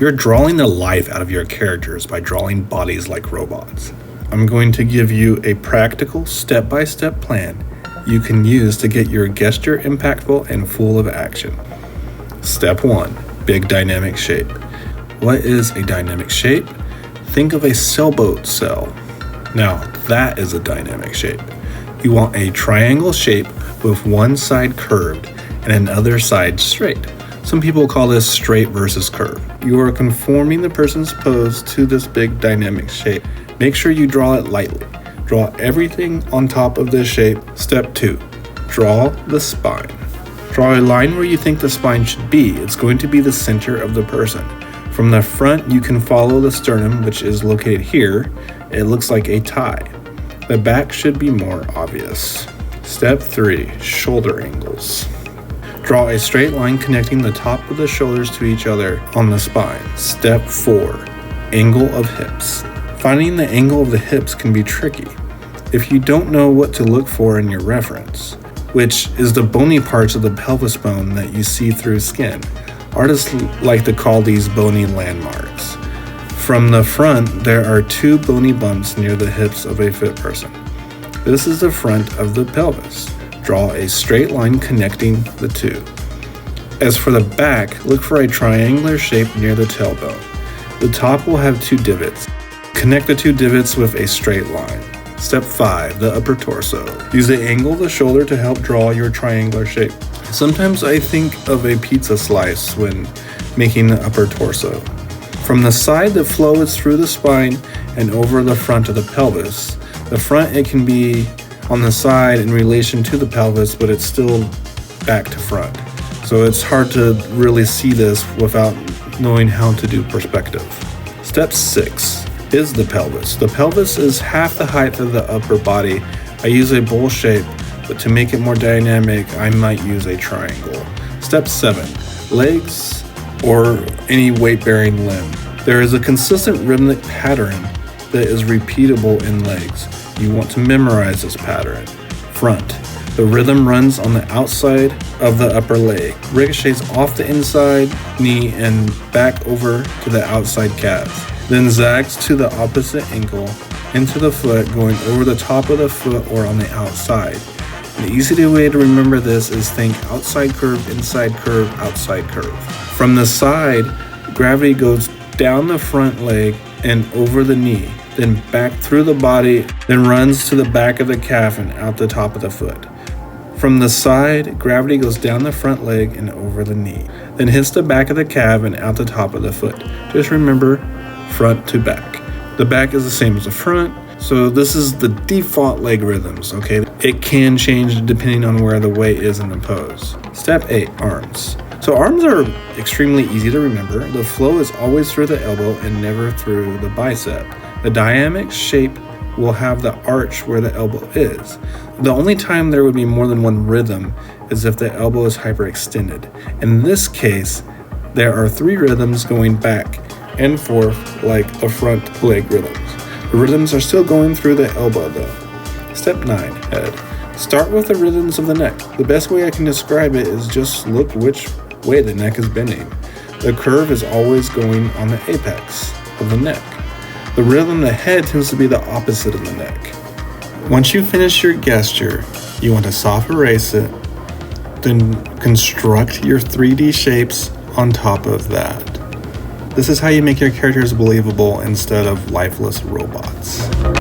You're drawing the life out of your characters by drawing bodies like robots. I'm going to give you a practical step-by-step plan you can use to get your gesture impactful and full of action. Step 1. Big dynamic shape. What is a dynamic shape? Think of a sailboat sail. Now, that is a dynamic shape. You want a triangle shape with one side curved and another side straight. Some people call this straight versus curve. You are conforming the person's pose to this big dynamic shape. Make sure you draw it lightly. Draw everything on top of this shape. Step 2. Draw the spine. Draw a line where you think the spine should be. It's going to be the center of the person. From the front, you can follow the sternum, which is located here. It looks like a tie. The back should be more obvious. Step 3. Shoulder angles. Draw a straight line connecting the top of the shoulders to each other on the spine. Step 4. Angle of hips. Finding the angle of the hips can be tricky if you don't know what to look for in your reference, which is the bony parts of the pelvis bone that you see through skin. Artists like to call these bony landmarks. From the front, there are 2 bony bumps near the hips of a fit person. This is the front of the pelvis. Draw a straight line connecting the 2. As for the back, look for a triangular shape near the tailbone. The top will have 2 divots. Connect the 2 divots with a straight line. Step 5. The upper torso. Use the angle of the shoulder to help draw your triangular shape. Sometimes I think of a pizza slice when making the upper torso. From the side, the flow is through the spine and over the front of the pelvis. The front, it can be on the side in relation to the pelvis, but it's still back to front. So it's hard to really see this without knowing how to do perspective. Step 6 is the pelvis. The pelvis is half the height of the upper body. I use a bowl shape, but to make it more dynamic, I might use a triangle. Step 7, legs or any weight-bearing limb. There is a consistent rhythmic pattern that is repeatable in legs. You want to memorize this pattern. Front. The rhythm runs on the outside of the upper leg, ricochets off the inside knee and back over to the outside calves, then zags to the opposite ankle into the foot, going over the top of the foot or on the outside. The easy way to remember this is think outside curve, inside curve, outside curve. From the side, gravity goes down the front leg and over the knee, then back through the body, then runs to the back of the calf and out the top of the foot. From the side, gravity goes down the front leg and over the knee, then hits the back of the calf and out the top of the foot. Just remember, front to back. The back is the same as the front, so this is the default leg rhythms, okay? It can change depending on where the weight is in the pose. Step 8, arms. So arms are extremely easy to remember. The flow is always through the elbow and never through the bicep. The dynamic shape will have the arch where the elbow is. The only time there would be more than one rhythm is if the elbow is hyperextended. In this case, there are 3 rhythms going back and forth like the front leg rhythms. The rhythms are still going through the elbow though. Step 9, head. Start with the rhythms of the neck. The best way I can describe it is just look which way the neck is bending. The curve is always going on the apex of the neck. The rhythm of the head tends to be the opposite of the neck. Once you finish your gesture, you want to soft erase it, then construct your 3D shapes on top of that. This is how you make your characters believable instead of lifeless robots.